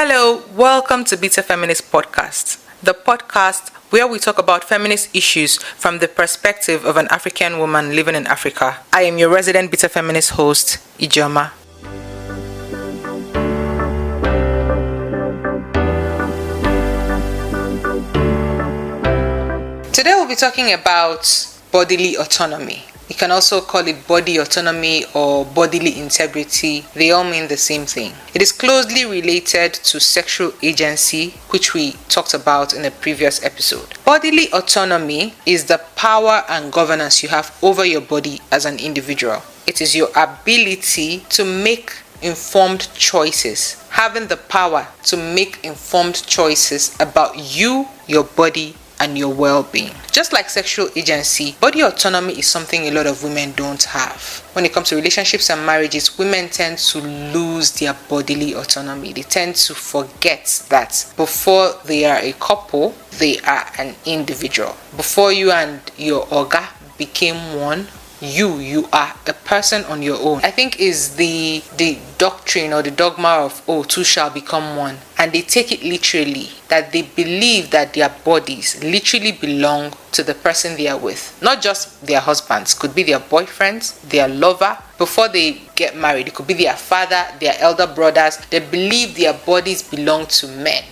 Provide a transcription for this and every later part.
Hello, welcome to Beta Feminist Podcast, the podcast where we talk about feminist issues from the perspective of an African woman living in Africa. I am your resident Beta Feminist host, Ijoma. Today we'll be talking about bodily autonomy. You can also call it body autonomy or bodily integrity. They all mean the same thing. It is closely related to sexual agency, which we talked about in a previous episode. Bodily autonomy is the power and governance you have over your body as an individual. It is your ability to make informed choices, having the power to make informed choices about you, your body, and your well-being. Just like sexual agency, body autonomy is something a lot of women don't have. When it comes to relationships and marriages, women tend to lose their bodily autonomy. They tend to forget that before they are a couple, they are an individual. Before you and your oga became one, you are a person on your own. I think is the doctrine or the dogma of two shall become one, and they take it literally, that they believe that their bodies literally belong to the person they are with, not just their husbands. Could be their boyfriends, their lover. Before they get married, it could be their father, their elder brothers. They believe their bodies belong to men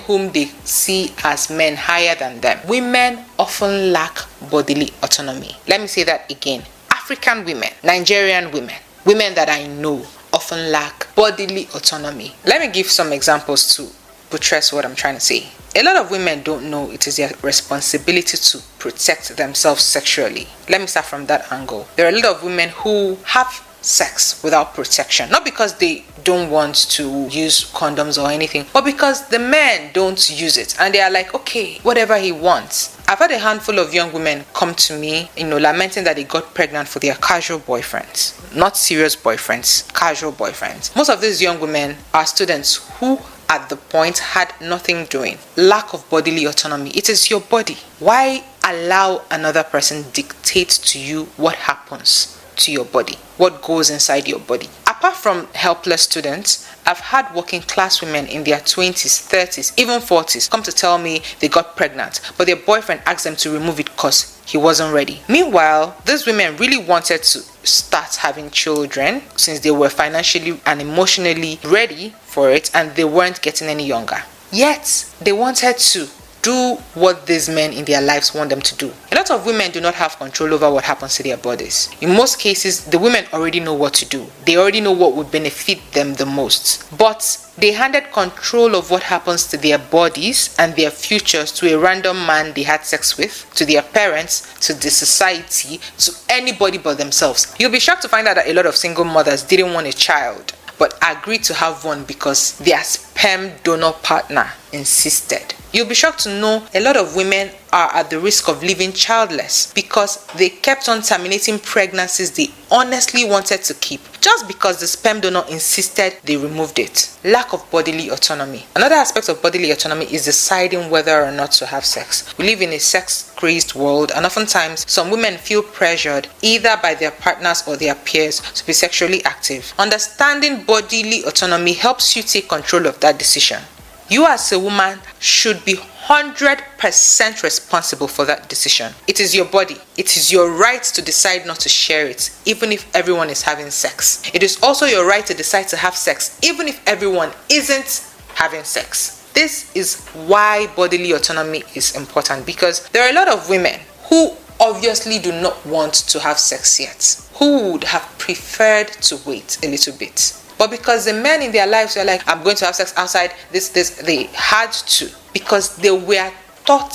whom they see as men higher than them. Women often lack bodily autonomy. Let me say that again. African women, Nigerian women that I know often lack bodily autonomy. Let me give some examples to buttress what I'm trying to say. A lot of women don't know it is their responsibility to protect themselves sexually. Let me start from that angle. There are a lot of women who have sex without protection, not because they don't want to use condoms or anything, but because the men don't use it and they are like, okay, whatever he wants. I've had a handful of young women come to me, lamenting that they got pregnant for their casual boyfriends, not serious boyfriends, casual boyfriends. Most of these young women are students who at the point had nothing doing. Lack of bodily autonomy. It is your body. Why allow another person dictate to you what happens to your body, what goes inside your body? Apart from helpless students, I've had working class women in their 20s, 30s, even 40s come to tell me they got pregnant, but their boyfriend asked them to remove it because he wasn't ready. Meanwhile, these women really wanted to start having children since they were financially and emotionally ready for it, and they weren't getting any younger. Yet, they wanted to do what these men in their lives want them to do. A lot of women do not have control over what happens to their bodies. In most cases, the women already know what to do. They already know what would benefit them the most. But they handed control of what happens to their bodies and their futures to a random man they had sex with, to their parents, to the society, to anybody but themselves. You'll be shocked to find out that a lot of single mothers didn't want a child, but agreed to have one because their sperm donor partner insisted. You'll be shocked to know a lot of women are at the risk of living childless because they kept on terminating pregnancies they honestly wanted to keep just because the sperm donor insisted they removed it. Lack of bodily autonomy. Another aspect of bodily autonomy is deciding whether or not to have sex. We live in a sex-crazed world, and oftentimes some women feel pressured either by their partners or their peers to be sexually active. Understanding bodily autonomy helps you take control of that decision. You as a woman should be 100% responsible for that decision. It is your body. It is your right to decide not to share it, even if everyone is having sex. It is also your right to decide to have sex, even if everyone isn't having sex. This is why bodily autonomy is important, because there are a lot of women who obviously do not want to have sex yet, who would have preferred to wait a little bit. But because the men in their lives were like, I'm going to have sex outside, this, they had to. Because they were taught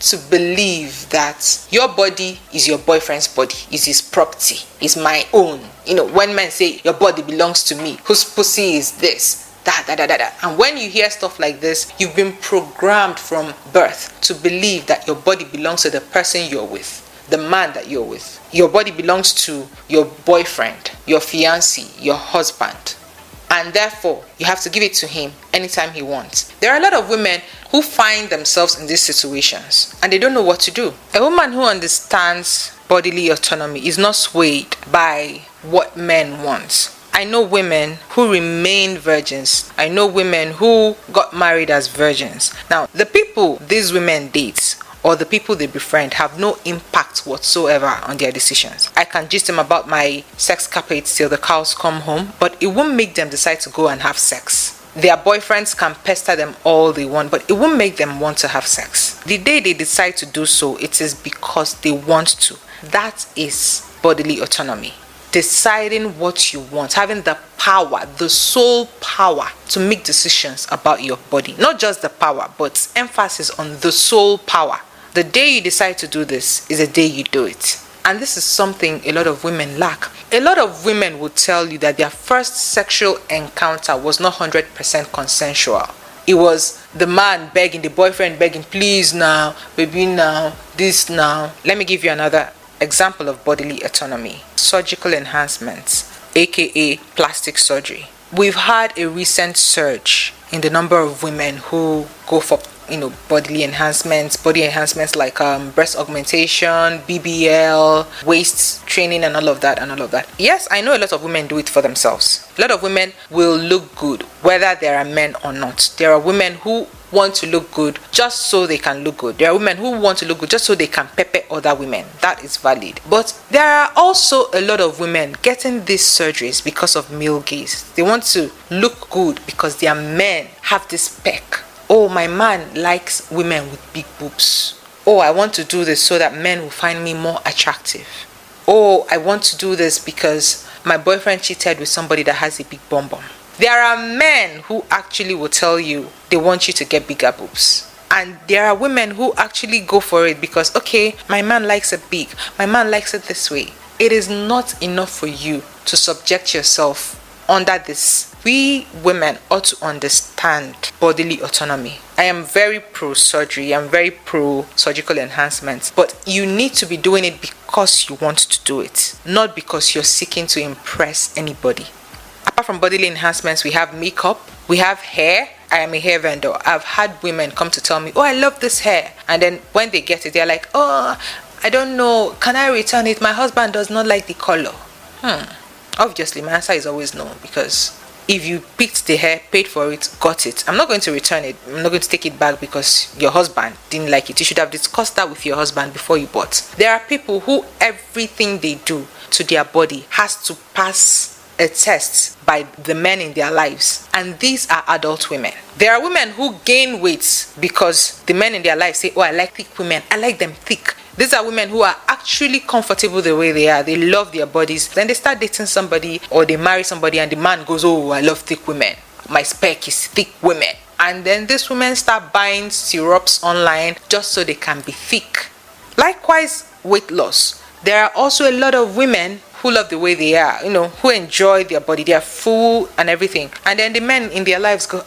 to believe that your body is your boyfriend's body, is his property, is my own. When men say, your body belongs to me, whose pussy is this? Da. And when you hear stuff like this, you've been programmed from birth to believe that your body belongs to the person you're with, the man that you're with. Your body belongs to your boyfriend, your fiancé, your husband. And therefore, you have to give it to him anytime he wants. There are a lot of women who find themselves in these situations and they don't know what to do. A woman who understands bodily autonomy is not swayed by what men want. I know women who remain virgins. I know women who got married as virgins. Now, the people these women date or the people they befriend have no impact whatsoever on their decisions. I can gist them about my sex carpets till the cows come home, but it won't make them decide to go and have sex. Their boyfriends can pester them all they want, but it won't make them want to have sex. The day they decide to do so, it is because they want to. That is bodily autonomy. Deciding what you want, having the power, the sole power to make decisions about your body. Not just the power, but emphasis on the sole power. The day you decide to do this is the day you do it. And this is something a lot of women lack. A lot of women will tell you that their first sexual encounter was not 100% consensual. It was the man begging, the boyfriend begging, please now, baby now, this now. Let me give you another example of bodily autonomy. Surgical enhancements, aka plastic surgery. We've had a recent surge in the number of women who go for body enhancements like breast augmentation, BBL, waist training, and all of that. Yes, I know a lot of women do it for themselves. A lot of women will look good whether there are men or not. There are women who want to look good just so they can look good. There are women who want to look good just so they can pepper other women. That is valid. But there are also a lot of women getting these surgeries because of male gaze. They want to look good because their men have this spec. Oh, my man likes women with big boobs. Oh, I want to do this so that men will find me more attractive. Oh, I want to do this because my boyfriend cheated with somebody that has a big bum bum. There are men who actually will tell you they want you to get bigger boobs. And there are women who actually go for it because, okay, my man likes it big. My man likes it this way. It is not enough for you to subject yourself under this. We women ought to understand bodily autonomy. I am very pro surgery. I'm very pro surgical enhancements. But you need to be doing it because you want to do it, not because you're seeking to impress anybody. Apart from bodily enhancements, we have makeup, we have hair. I am a hair vendor. I've had women come to tell me, oh, I love this hair. And then when they get it, they're like, oh, I don't know. Can I return it? My husband does not like the color. Obviously, my answer is always no, because if you picked the hair, paid for it, got it, I'm not going to return it. I'm not going to take it back because your husband didn't like it. You should have discussed that with your husband before you bought. There are people who everything they do to their body has to pass a test by the men in their lives, and these are adult women. There are women who gain weight because the men in their lives say, oh, I like thick women, I like them thick. These are women who are actually comfortable the way they are. They love their bodies. Then they start dating somebody or they marry somebody and the man goes, oh, I love thick women. My spec is thick women. And then these women start buying syrups online just so they can be thick. Likewise, weight loss. There are also a lot of women who love the way they are, who enjoy their body, they are full and everything. And then the men in their lives go,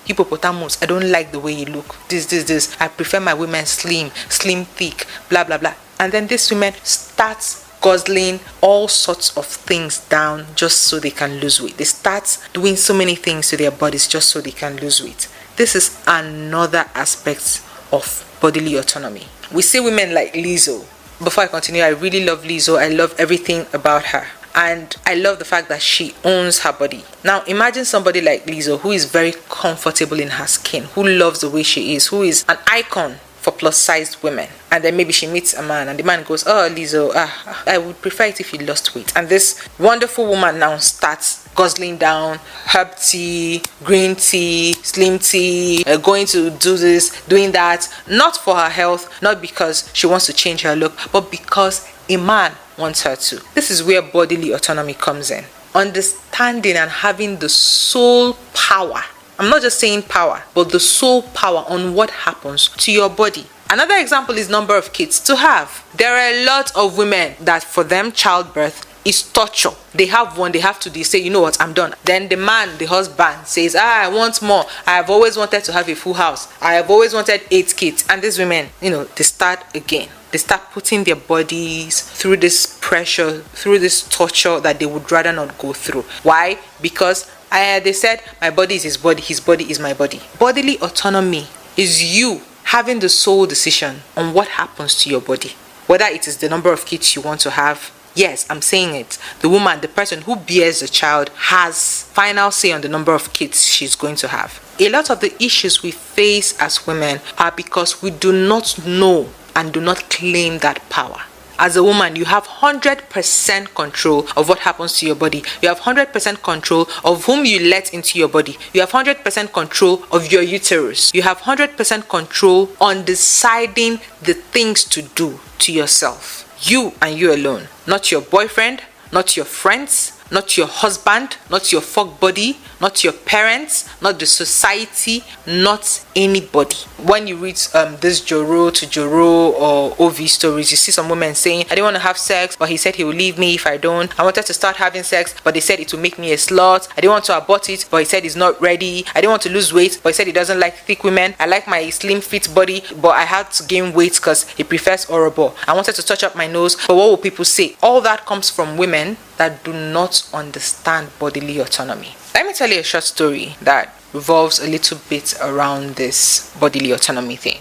hippopotamus, I don't like the way you look. This. I prefer my women slim, thick, blah, blah, blah. And then these women start guzzling all sorts of things down just so they can lose weight. They start doing so many things to their bodies just so they can lose weight. This is another aspect of bodily autonomy. We see women like Lizzo. Before I continue, I really love Lizzo. I love everything about her. And I love the fact that she owns her body. Now, imagine somebody like Lizzo who is very comfortable in her skin, who loves the way she is, who is an icon for plus-sized women. And then maybe she meets a man and the man goes, oh, Lizzo, I would prefer it if you lost weight. And this wonderful woman now starts guzzling down herb tea, green tea, slim tea, going to do this, doing that, not for her health, not because she wants to change her look, but because a man wants her to. This is where bodily autonomy comes in. Understanding and having the sole power. I'm not just saying power, but the sole power on what happens to your body. Another example is number of kids to have. There are a lot of women that for them childbirth is torture. They have one, they say, you know what, I'm done. Then the man, the husband says, I want more. I have always wanted to have a full house. I have always wanted 8 kids. And these women, they start again. They start putting their bodies through this pressure, through this torture that they would rather not go through. Why? Because they said, my body is his body is my body. Bodily autonomy is you having the sole decision on what happens to your body. Whether it is the number of kids you want to have, Yes, I'm saying it. The woman, the person who bears the child, has final say on the number of kids she's going to have. A lot of the issues we face as women are because we do not know and do not claim that power. As a woman, you have 100% control of what happens to your body. You have 100% control of whom you let into your body. You have 100% control of your uterus. You have 100% control on deciding the things to do to yourself. You and you alone. Not your boyfriend, not your friends, not your husband, not your fuck buddy, not your parents, not the society, not anybody. When you read this Joro to Joro or OV stories, you see some women saying, I didn't want to have sex, but he said he will leave me if I don't. I wanted to start having sex, but they said it will make me a slut. I didn't want to abort it, but he said he's not ready. I didn't want to lose weight, but he said he doesn't like thick women. I like my slim fit body, but I had to gain weight because he prefers Orobo. I wanted to touch up my nose, but what will people say? All that comes from women that do not understand bodily autonomy. Let me tell you a short story that revolves a little bit around this bodily autonomy thing.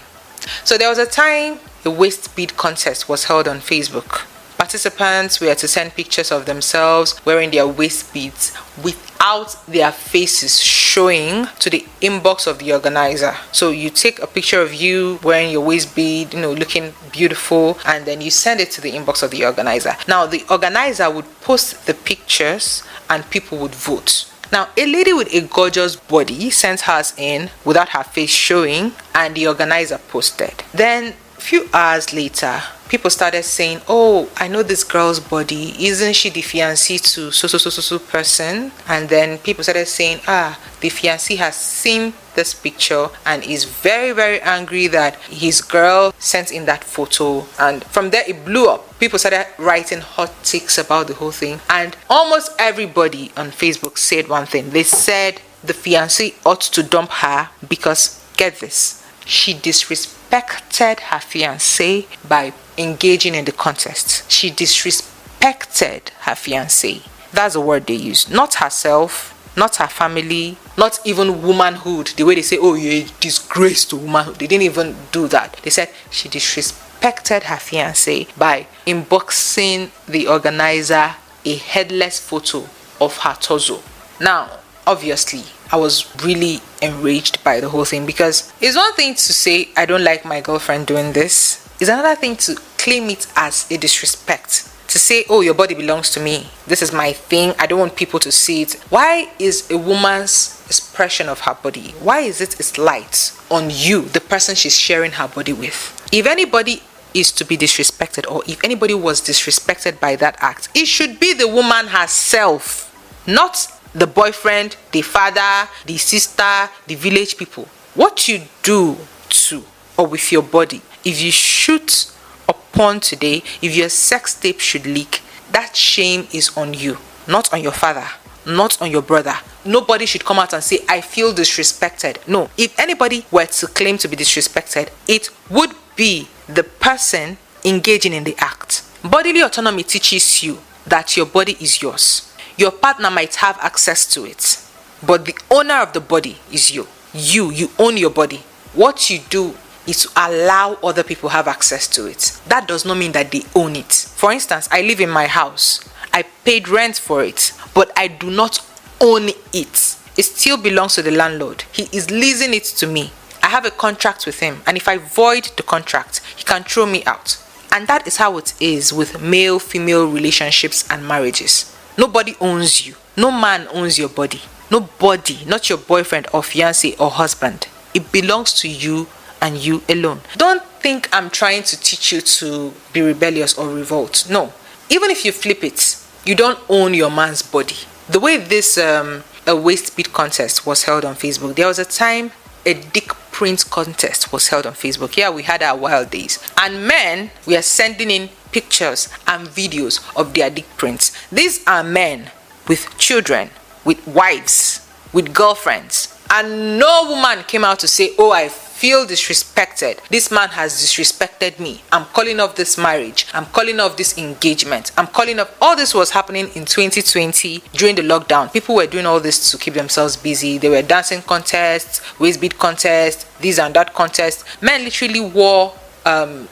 So there was a time a waist bead contest was held on Facebook. Participants were to send pictures of themselves wearing their waist beads without their faces showing to the inbox of the organizer. So you take a picture of you wearing your waist bead, looking beautiful, and then you send it to the inbox of the organizer. Now the organizer would post the pictures and people would vote. Now, a lady with a gorgeous body sent hers in without her face showing, and the organizer posted. Then a few hours later, people started saying, oh, I know this girl's body. Isn't she the fiancée to so person? And then people started saying, the fiancé has seen this picture and is very, very angry that his girl sent in that photo. And from there, it blew up. People started writing hot takes about the whole thing. And almost everybody on Facebook said one thing. They said the fiancé ought to dump her because, get this, she disrespected her fiancé by engaging in the contest. She disrespected her fiancé. That's the word they used. Not herself, not her family, not even womanhood. The way they say, oh, you're a disgrace to womanhood. They didn't even do that. They said she disrespected her fiancé by inboxing the organizer a headless photo of her torso. Now, obviously, I was really enraged by the whole thing, because it's one thing to say, I don't like my girlfriend doing this. It's another thing to claim it as a disrespect. To say, oh, your body belongs to me. This is my thing. I don't want people to see it. Why is a woman's expression of her body, why is it its light on you, the person she's sharing her body with? If anybody is to be disrespected, or if anybody was disrespected by that act, it should be the woman herself, not the boyfriend, the father, the sister, the village people. What you do to or with your body, if you shoot a porn today, if your sex tape should leak, that shame is on you, not on your father, not on your brother. Nobody should come out and say, I feel disrespected. No, if anybody were to claim to be disrespected, it would be the person engaging in the act. Bodily autonomy teaches you that your body is yours. Your partner might have access to it, but the owner of the body is you. You own your body. What you do is to allow other people have access to it. That does not mean that they own it. For instance, I live in my house. I paid rent for it, but I do not own it. It still belongs to the landlord. He is leasing it to me. I have a contract with him, and if I void the contract, he can throw me out. And that is how it is with male-female relationships and marriages. Nobody owns you. No man owns your body. Nobody, not your boyfriend or fiancé or husband. It belongs to you and you alone. Don't think I'm trying to teach you to be rebellious or revolt. No. Even if you flip it, you don't own your man's body. The way this a waist bead contest was held on Facebook, there was a time a dick print contest was held on Facebook. Yeah, we had our wild days. And men were sending in pictures and videos of their dick prints. These are men with children, with wives, with girlfriends. And no woman came out to say, oh, I feel disrespected. This man has disrespected me. I'm calling off this marriage. I'm calling off this engagement. I'm calling off. All this was happening in 2020 during the lockdown. People were doing all this to keep themselves busy. They were dancing contests, waist bead contests, this and that contest. Men literally wore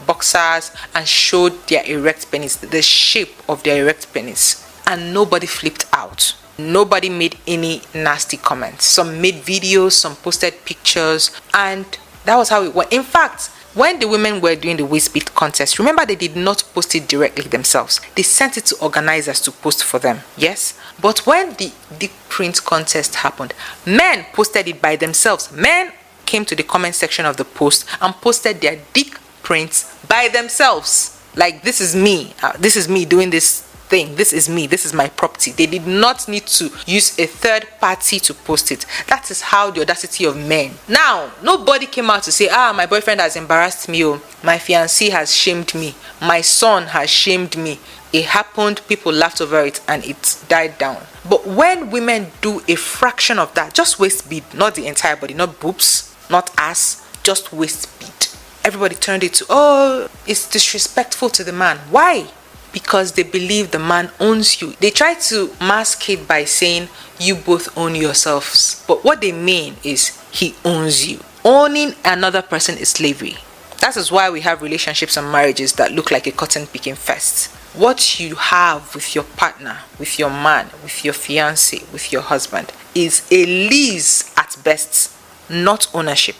boxers and showed their erect penis, the shape of their erect penis, and nobody flipped out. Nobody made any nasty comments. Some made videos, some posted pictures, and that was how it went. In fact, when the women were doing the waist beat contest, remember they did not post it directly themselves. They sent it to organizers to post for them. Yes? But when the dick print contest happened, men posted it by themselves. Men came to the comment section of the post and posted their dick prints by themselves. Like, this is me. This is me doing this thing. This is me. This is my property. They did not need to use a third party to post it. That is how the audacity of men. Now, nobody came out to say, my boyfriend has embarrassed me. Oh, my fiancé has shamed me. My son has shamed me. It happened, people laughed over it, and it died down. But when women do a fraction of that, just waist bead, not the entire body, not boobs, not ass, just waist bead, everybody turned it to, it's disrespectful to the man. Why? Because they believe the man owns you. They try to mask it by saying you both own yourselves. But what they mean is he owns you. Owning another person is slavery. That is why we have relationships and marriages that look like a cotton picking fest. What you have with your partner, with your man, with your fiancé, with your husband is a lease at best, not ownership.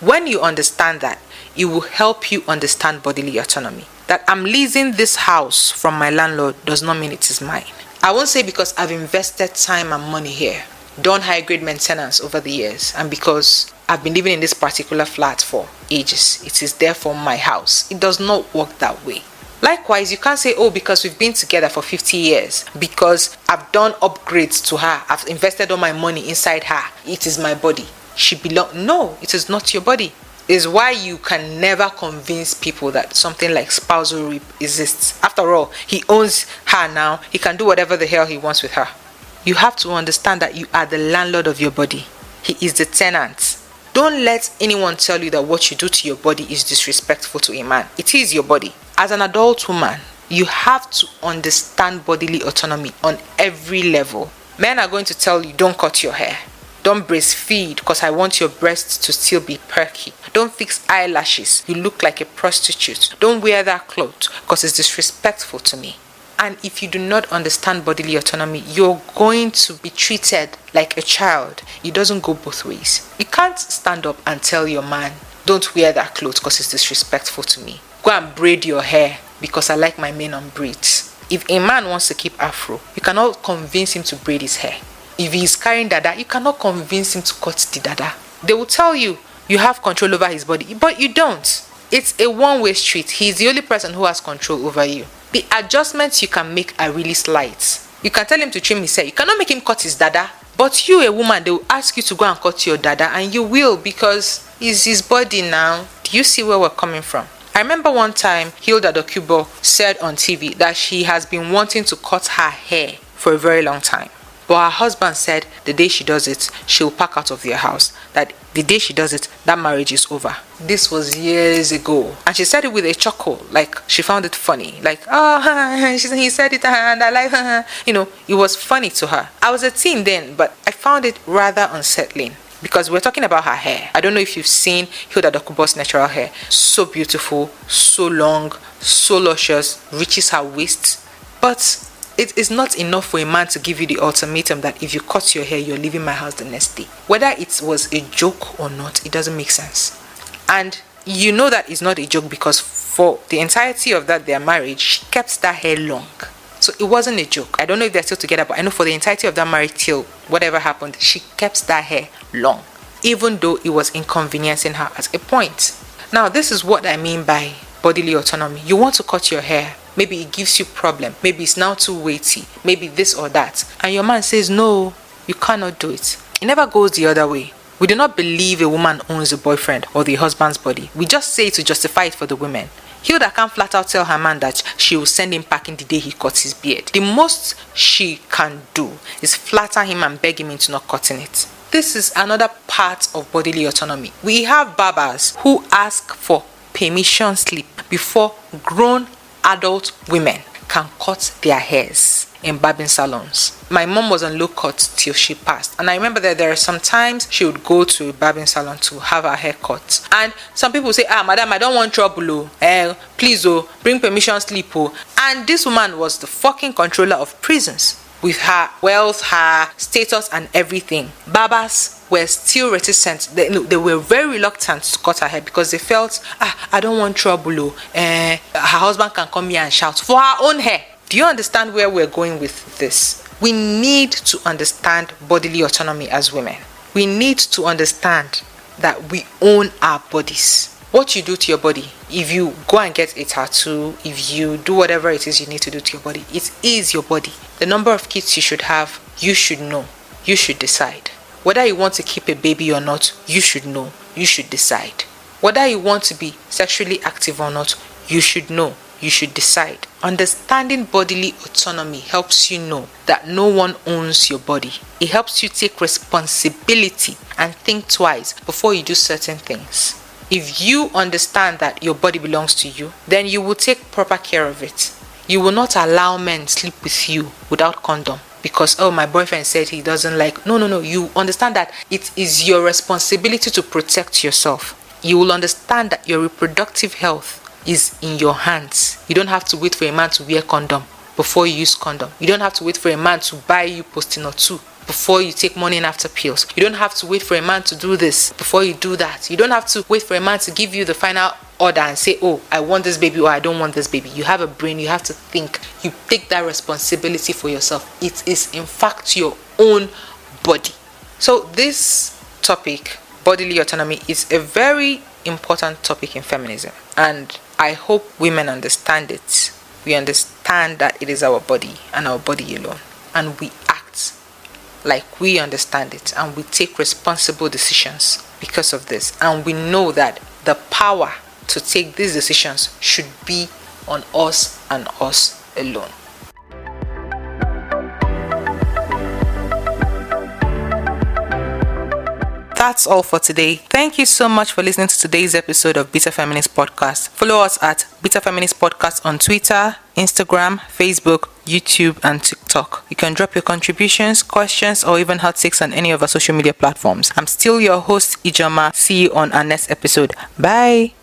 When you understand that, it will help you understand bodily autonomy. That I'm leasing this house from my landlord does not mean it is mine. I won't say because I've invested time and money here, done high grade maintenance over the years, and because I've been living in this particular flat for ages, it is therefore my house. It does not work that way. Likewise, you can't say, because we've been together for 50 years, because I've done upgrades to her, I've invested all my money inside her, it is my body. She belongs. No, it is not your body. Is why you can never convince people that something like spousal rape exists. After all, he owns her now. He can do whatever the hell he wants with her. You have to understand that you are the landlord of your body. He is the tenant. Don't let anyone tell you that what you do to your body is disrespectful to a man. It is your body. As an adult woman, you have to understand bodily autonomy on every level. Men are going to tell you, don't cut your hair. Don't breastfeed because I want your breasts to still be perky. Don't fix eyelashes. You look like a prostitute. Don't wear that cloth because it's disrespectful to me. And if you do not understand bodily autonomy, you're going to be treated like a child. It doesn't go both ways. You can't stand up and tell your man, don't wear that cloth because it's disrespectful to me. Go and braid your hair because I like my men on braids. If a man wants to keep afro, you cannot convince him to braid his hair. If he's carrying dada, you cannot convince him to cut the dada. They will tell you, you have control over his body, but you don't. It's a one-way street. He's the only person who has control over you. The adjustments you can make are really slight. You can tell him to trim his hair. You cannot make him cut his dada. But you, a woman, they will ask you to go and cut your dada, and you will because it's his body now. Do you see where we're coming from? I remember one time, Hilda Dokubo said on TV that she has been wanting to cut her hair for a very long time. But her husband said the day she does it, she'll pack out of their house. That the day she does it, that marriage is over. This was years ago. And she said it with a chuckle, like she found it funny. Like, he said it and I like, it was funny to her. I was a teen then, but I found it rather unsettling. Because we're talking about her hair. I don't know if you've seen Hilda Dokubo's natural hair. So beautiful, so long, so luscious, reaches her waist. But it is not enough for a man to give you the ultimatum that if you cut your hair, you're leaving my house the next day. Whether it was a joke or not, it doesn't make sense. And you know that it's not a joke because for the entirety of their marriage, she kept that hair long. So it wasn't a joke. I don't know if they're still together, but I know for the entirety of that marriage till whatever happened, she kept that hair long, even though it was inconveniencing her at a point. Now, this is what I mean by bodily autonomy. You want to cut your hair. Maybe it gives you problem. Maybe it's now too weighty. Maybe this or that. And your man says, no, you cannot do it. It never goes the other way. We do not believe a woman owns the boyfriend or the husband's body. We just say it to justify it for the women. Hilda can't flat out tell her man that she will send him packing the day he cuts his beard. The most she can do is flatter him and beg him into not cutting it. This is another part of bodily autonomy. We have barbers who ask for permission slip before grown adult women can cut their hairs. in barbing salons. My mom was on low cut till she passed, and I remember that there are some times she would go to a barbing salon to have her hair cut, and some people say, madam, I don't want trouble, please, bring permission slip, and this woman was the fucking controller of prisons. With her wealth, her status, and everything, barbers were still reticent. They were very reluctant to cut her hair because they felt, I don't want trouble. Her husband can come here and shout for her own hair. Do you understand where we're going with this? We need to understand bodily autonomy as women. We need to understand that we own our bodies. What you do to your body, if you go and get a tattoo, if you do whatever it is you need to do to your body, it is your body. The number of kids you should have, you should know. You should decide. Whether you want to keep a baby or not, you should know. You should decide. Whether you want to be sexually active or not, you should know. You should decide. Understanding bodily autonomy helps you know that no one owns your body. It helps you take responsibility and think twice before you do certain things. If you understand that your body belongs to you, then you will take proper care of it. You will not allow men sleep with you without condom because, my boyfriend said he doesn't like. No. You understand that it is your responsibility to protect yourself. You will understand that your reproductive health is in your hands. You don't have to wait for a man to wear condom before you use condom. You don't have to wait for a man to buy you Postinor 2 before you take morning after pills. You don't have to wait for a man to do this before you do that. You don't have to wait for a man to give you the final order and say, I want this baby or I don't want this baby. You have a brain, you have to think. You take that responsibility for yourself. It is in fact your own body. So this topic, bodily autonomy, is a very important topic in feminism, and I hope women understand it. We understand that it is our body and our body alone, and we act like we understand it, and we take responsible decisions because of this, and we know that the power to take these decisions should be on us and us alone. That's all for today. Thank you so much for listening to today's episode of Bitter Feminist Podcast. Follow us at Bitter Feminist Podcast on Twitter, Instagram, Facebook, YouTube, and TikTok. You can drop your contributions, questions, or even hot takes on any of our social media platforms. I'm still your host, Ijoma. See you on our next episode. Bye.